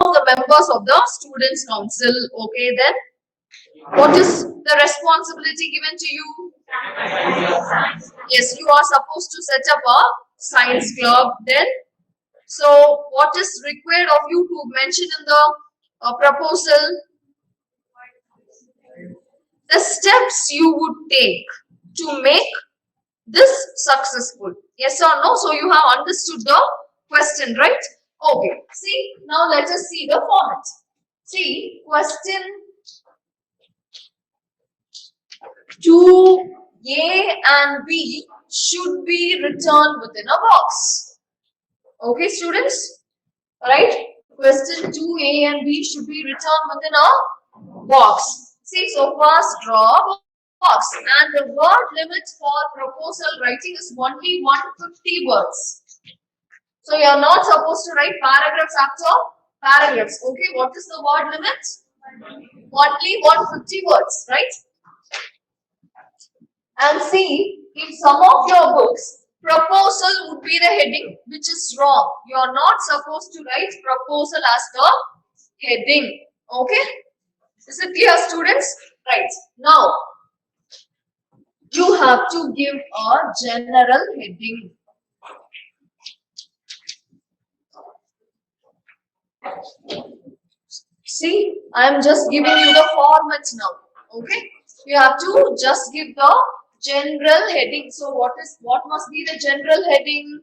of the members of the students council. Okay, then what is the responsibility given to you? Yes, you are supposed to set up a science club. Then, so what is required of you to mention in the proposal? The steps you would take to make this successful. Yes or no? So you have understood the question, right? Okay. See, now let us see the format. See, question 2A and B should be returned within a box. Okay, students? Right? Question 2A and B should be returned within a box. See, so first draw a box, and the word limit for proposal writing is only 150 words. So you are not supposed to write paragraphs after paragraphs. Okay, what is the word limit? Only 150 words, right? And see, in some of your books, proposal would be the heading, which is wrong. You are not supposed to write proposal as the heading. Okay? Is it clear, students? Right. Now, you have to give a general heading. See, I am just giving you the format now. Okay? You have to just give the general heading. So what must be the general heading?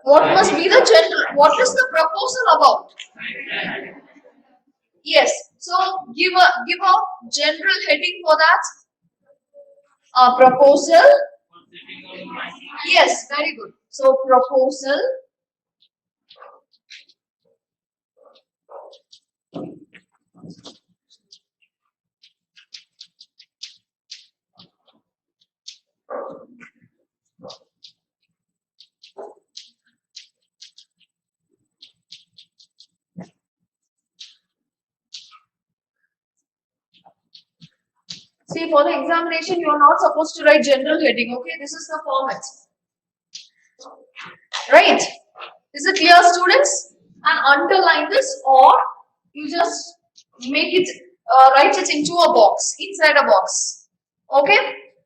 What must be the general? What is the proposal about? Yes. So give a general heading for that. Proposal. Yes, very good. So proposal. See, for the examination, you are not supposed to write general heading. Okay, this is the format. Right? Is it clear, students? And underline this, or you just make it, write it into a box, inside a box. Okay?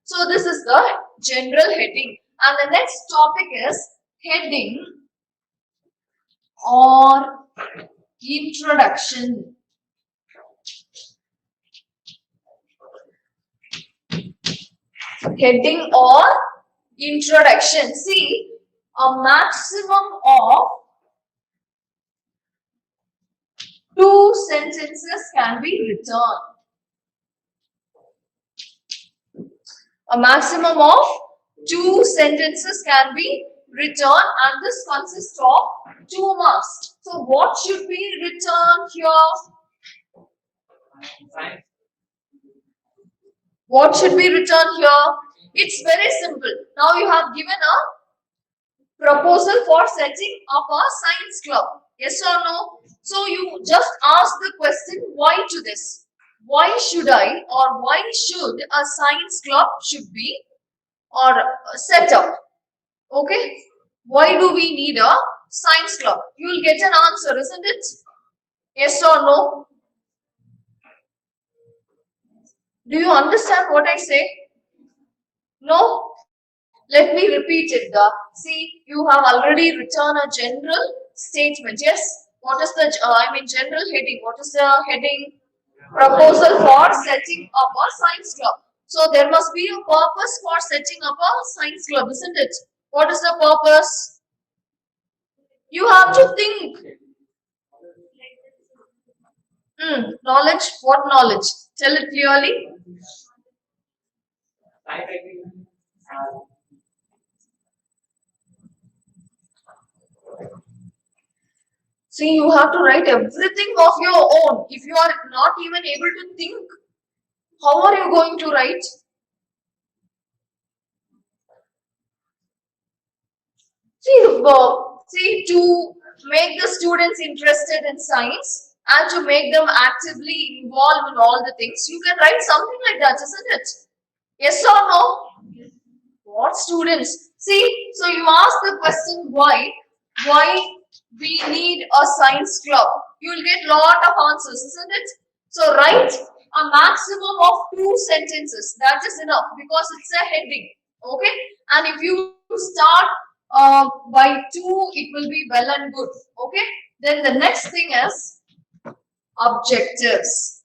So this is the general heading. And the next topic is heading or introduction. Heading or introduction. See, a maximum of 2 sentences can be returned. A maximum of 2 sentences can be returned, and this consists of 2 marks. So what should be returned here? What should be returned here? It's very simple. Now you have given a proposal for setting up a science club. Yes or no? So you just ask the question, why to this? Why should I, or why should a science club should be or set up? Okay? Why do we need a science club? You will get an answer, isn't it? Yes or no? Do you understand what I say? No? Let me repeat it. See, you have already written a general statement. Yes? What is the, general heading? What is the heading? Proposal for setting up a science club. So there must be a purpose for setting up a science club, isn't it? What is the purpose? You have to think. Knowledge? What knowledge? Tell it clearly. See, you have to write everything of your own. If you are not even able to think, how are you going to write? See, to make the students interested in science and to make them actively involved in all the things, you can write something like that, isn't it? Yes or no? What, students? See, so you ask the question why we need a science club. You'll get lot of answers, isn't it? So write a maximum of 2 sentences. That is enough because it's a heading. Okay, and if you start by 2, it will be well and good. Okay, then the next thing is objectives.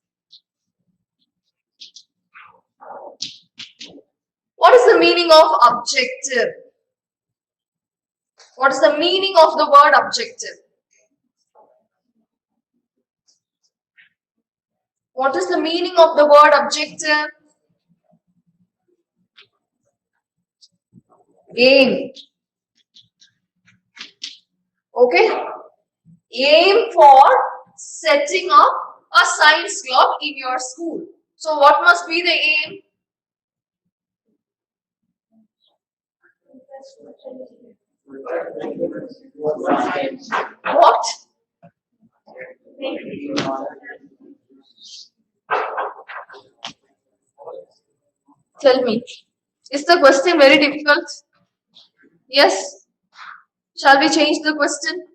What is the meaning of objective? What is the meaning of the word objective? What is the meaning of the word objective? Aim. Okay. Aim for setting up a science club in your school. So what must be the aim? What? Tell me. Is the question very difficult? Yes? Shall we change the question?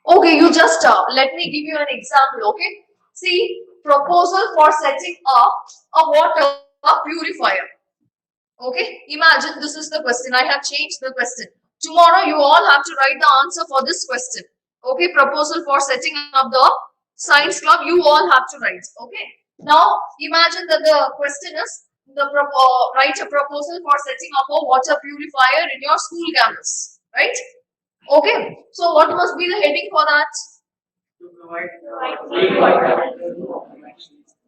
Okay, you just let me give you an example. Okay, see, proposal for setting up a water purifier. Okay, imagine this is the question. I have changed the question. Tomorrow you all have to write the answer for this question. Okay, proposal for setting up the science club. You all have to write. Okay, now imagine that the question is write a proposal for setting up a water purifier in your school campus. Right? Okay, so what must be the heading for that?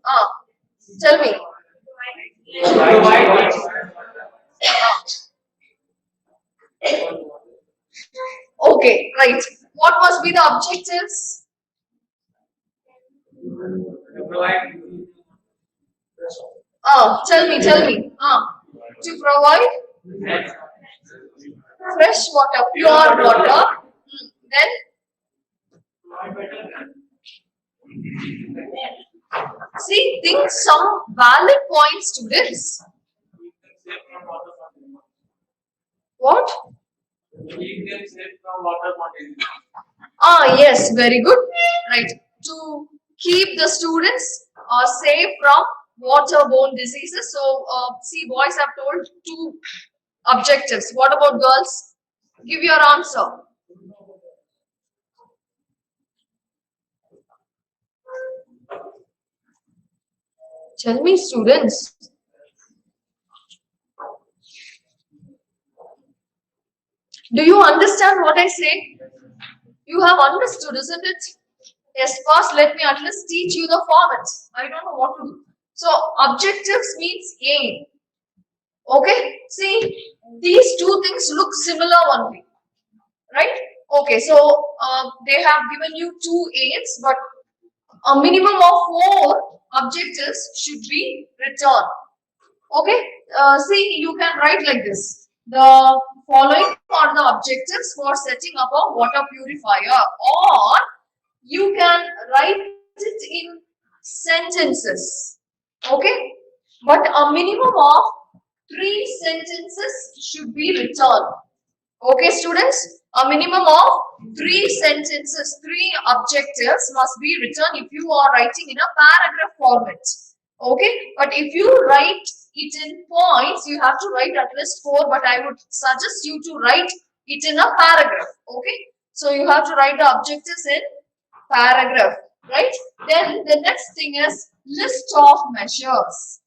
Ah, tell me. Okay, right. What must be the objectives? Tell me. To provide fresh water, pure water. Then see, think some valid points, students. What? Yes, very good. Right. To keep the students safe from waterborne diseases. So, see, boys have told 2 objectives. What about girls? Give your answer. Tell me, students. Do you understand what I say? You have understood, isn't it? Yes, first let me at least teach you the format. I don't know what to do. So, objectives means aim. Okay, see, these 2 things look similar only, right? Okay, so they have given you 2 aims, but a minimum of 4 objectives should be written. Okay, see, you can write like this. The following are the objectives for setting up a water purifier, or you can write it in sentences. Okay, but a minimum of 3 sentences should be written. Okay, students, a minimum of 3 sentences, 3 objectives must be written if you are writing in a paragraph format. Okay, but if you write it in points, you have to write at least 4, but I would suggest you to write it in a paragraph. Okay, so you have to write the objectives in paragraph, right? Then the next thing is list of measures.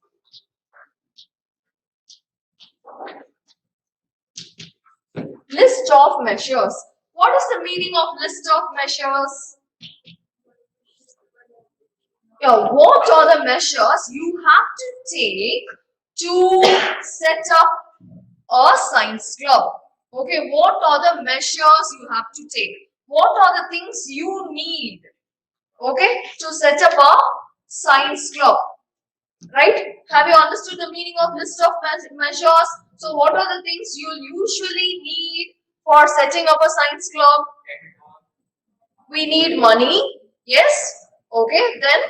List of measures. What is the meaning of list of measures? Yeah, what are the measures you have to take to set up a science club? Okay, what are the measures you have to take? What are the things you need? Okay, to set up a science club. Right? Have you understood the meaning of list of measures? So what are the things you'll usually need for setting up a science club? We need money. Yes. Okay. Then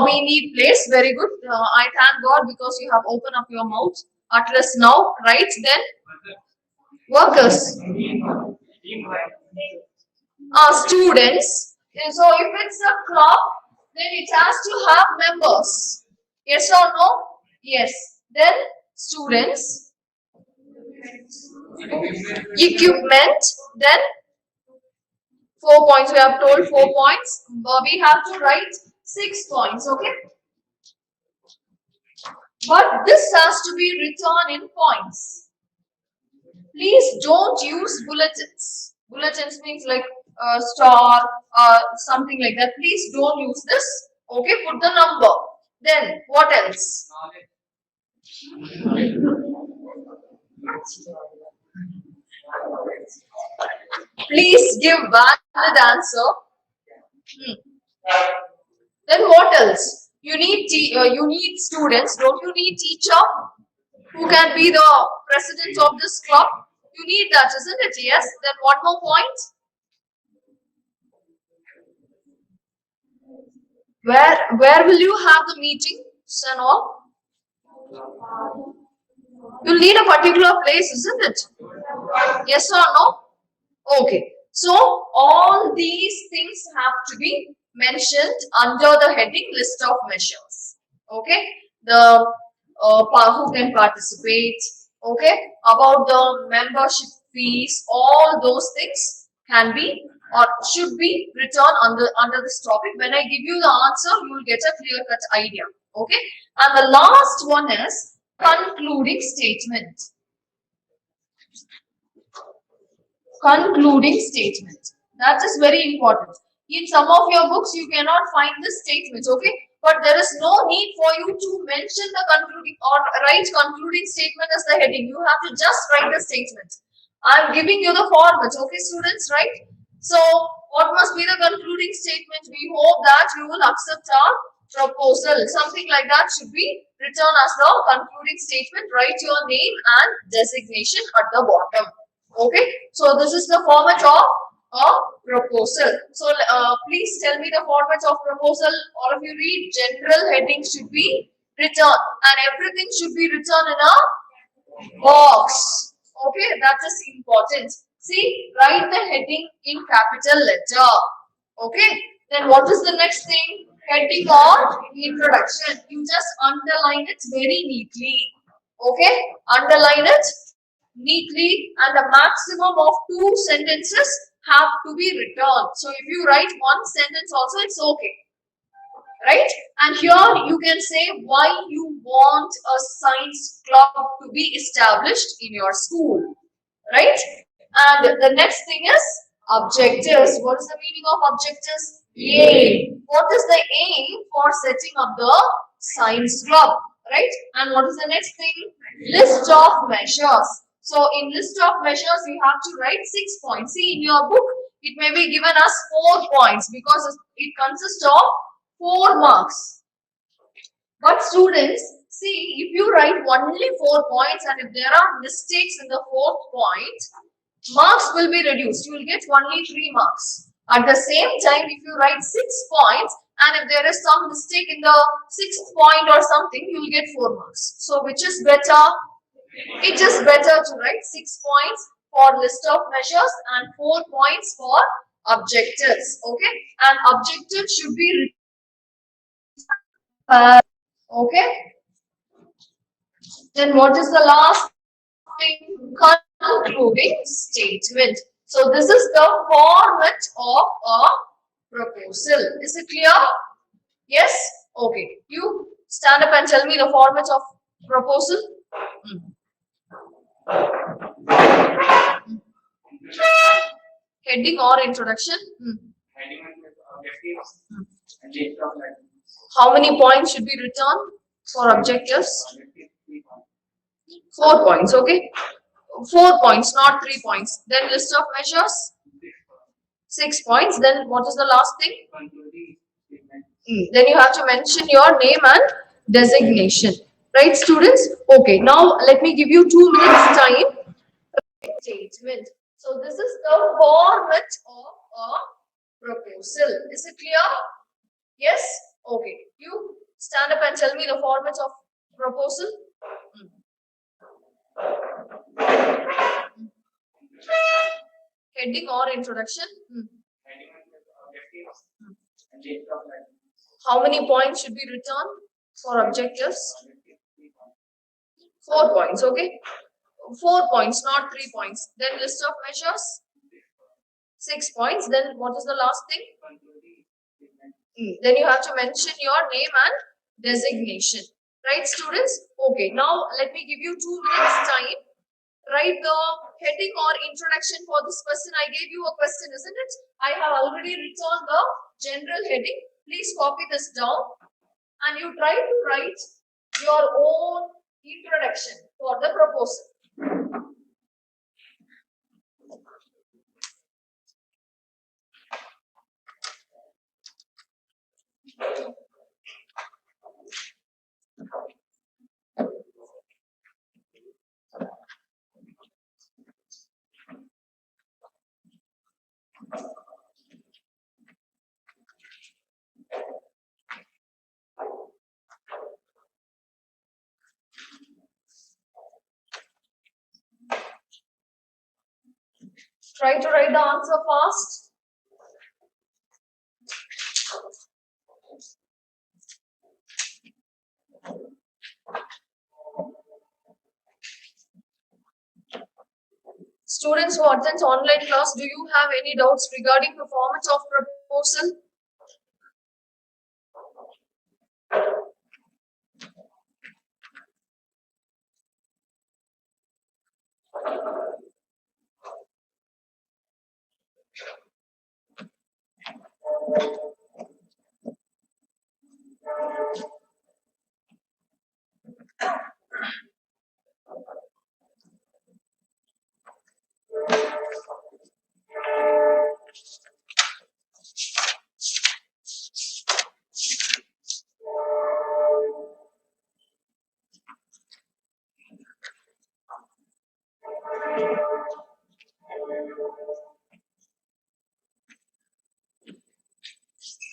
We need place. Very good. I thank God because you have opened up your mouth. At least now, right? Then workers. Students. So if it's a club, then it has to have members. Yes or no? Yes. Then students, equipment, then 4 points. We have told 4 points. We have to write 6 points. Okay. But this has to be written in points. Please don't use bulletins. Bulletins means like star, something like that. Please don't use this. Okay, put the number. Then what else? Please give valid answer. Then what else? You need students. Don't you need teacher who can be the president of this club? You need that, isn't it? Yes. Then one more point. Where will you have the meetings and all? You'll need a particular place, isn't it? Yes or no? Okay. So all these things have to be mentioned under the heading list of measures. Okay. The who can participate. Okay. About the membership fees, all those things can be or should be written under this topic. When I give you the answer, you will get a clear-cut idea. Okay. And the last one is concluding statement. Concluding statement. That is very important. In some of your books, you cannot find this statement, okay? But there is no need for you to mention the concluding or write concluding statement as the heading. You have to just write the statement. I am giving you the format, okay, students, right? So, what must be the concluding statement? We hope that you will accept our proposal. Something like that should be written as the concluding statement. Write your name and designation at the bottom. Okay, so this is the format of a proposal. So please tell me the format of proposal. All of you read. General heading should be written and everything should be written in a box. Okay, that is important. See, write the heading in capital letter. Okay, then what is the next thing? Heading or introduction. You just underline it very neatly. Okay, underline it neatly and a maximum of 2 sentences have to be written. So if you write one sentence also, it's okay. Right? And here you can say why you want a science club to be established in your school. Right? And the next thing is objectives. What is the meaning of objectives? Aim. What is the aim for setting up the science club? Right? And what is the next thing? List of measures. So in list of measures, you have to write 6 points. See, in your book, it may be given as 4 points because it consists of 4 marks. But students, see, if you write only 4 points and if there are mistakes in the 4th point, marks will be reduced. You will get only 3 marks. At the same time, if you write 6 points and if there is some mistake in the 6th point or something, you will get 4 marks. So which is better? It is better to write 6 points for list of measures and 4 points for objectives. Okay, and objectives should be okay. Then what is the last thing? Concluding statement. So this is the format of a proposal. Is it clear? Yes. Okay. You stand up and tell me the format of proposal. Heading or introduction? How many points should be written for objectives? 4 points, okay? 4 points, not 3 points. Then list of measures? 6 points. Then what is the last thing? Then you have to mention your name and designation. Right, students? Okay, now let me give you 2 minutes time. Statement. So this is the format of a proposal. Is it clear? Yes? Okay, you stand up and tell me the format of proposal. Heading or introduction? How many points should be written for objectives? 4 points, okay? 4 points, not 3 points. Then list of measures? 6 points. Then what is the last thing? Then you have to mention your name and designation. Right, students? Okay, now let me give you 2 minutes time. Write the heading or introduction for this question. I gave you a question, isn't it? I have already written the general heading. Please copy this down and you try to write your own introduction for the proposal. Try to write the answer fast. Students who attend online class, do you have any doubts regarding the format of proposal?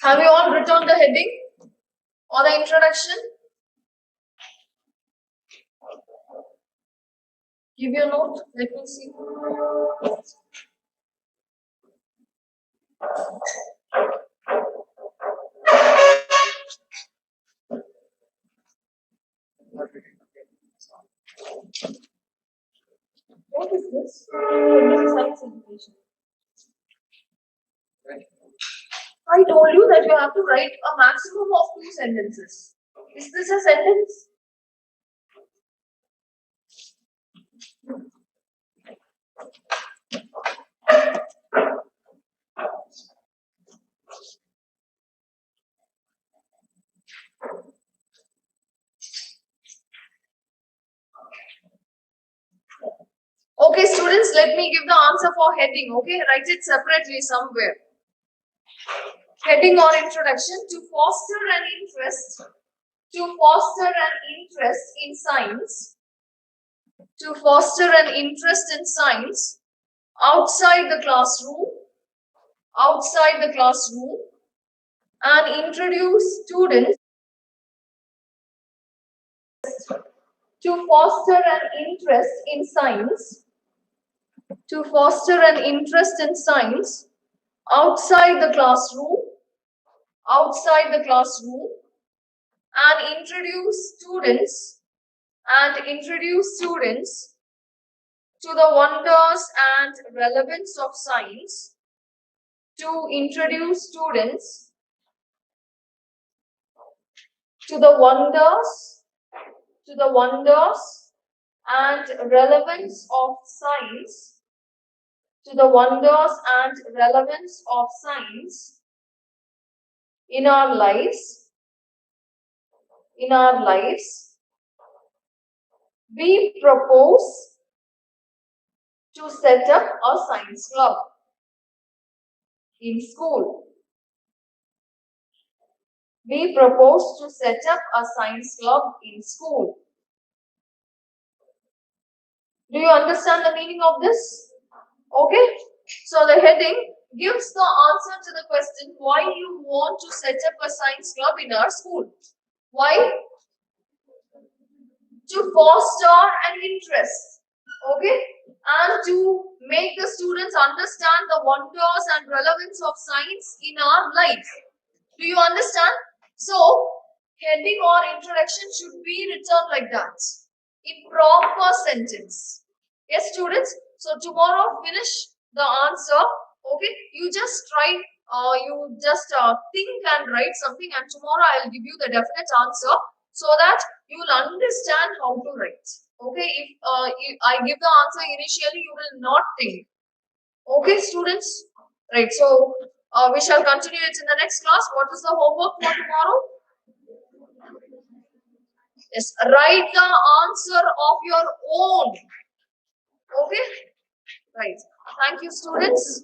Have you all written the heading or the introduction? Give your note. Let me see. What is this? Science education. I told you that you have to write a maximum of 2 sentences. Is this a sentence? Okay, students, let me give the answer for heading. Okay, write it separately somewhere. Heading or introduction: to foster an interest in science, to foster an interest in science outside the classroom, and introduce students to foster an interest in science, outside the classroom, and introduce students to the wonders and relevance of science, to introduce students to the wonders and relevance of science, in our lives, we propose to set up a science club in school. We propose to set up a science club in school. Do you understand the meaning of this? Okay. So the heading, gives the answer to the question why you want to set up a science club in our school. Why? To foster an interest, okay, and to make the students understand the wonders and relevance of science in our life. Do you understand? So, heading or introduction should be written like that in proper sentence. Yes, students. So tomorrow finish the answer. Okay, you just try. You just think and write something, and tomorrow I'll give you the definite answer so that you will understand how to write. Okay, if I give the answer initially, you will not think. Okay, students. Right. So we shall continue it in the next class. What is the homework for tomorrow? Yes, write the answer of your own. Okay. Right. Thank you, students.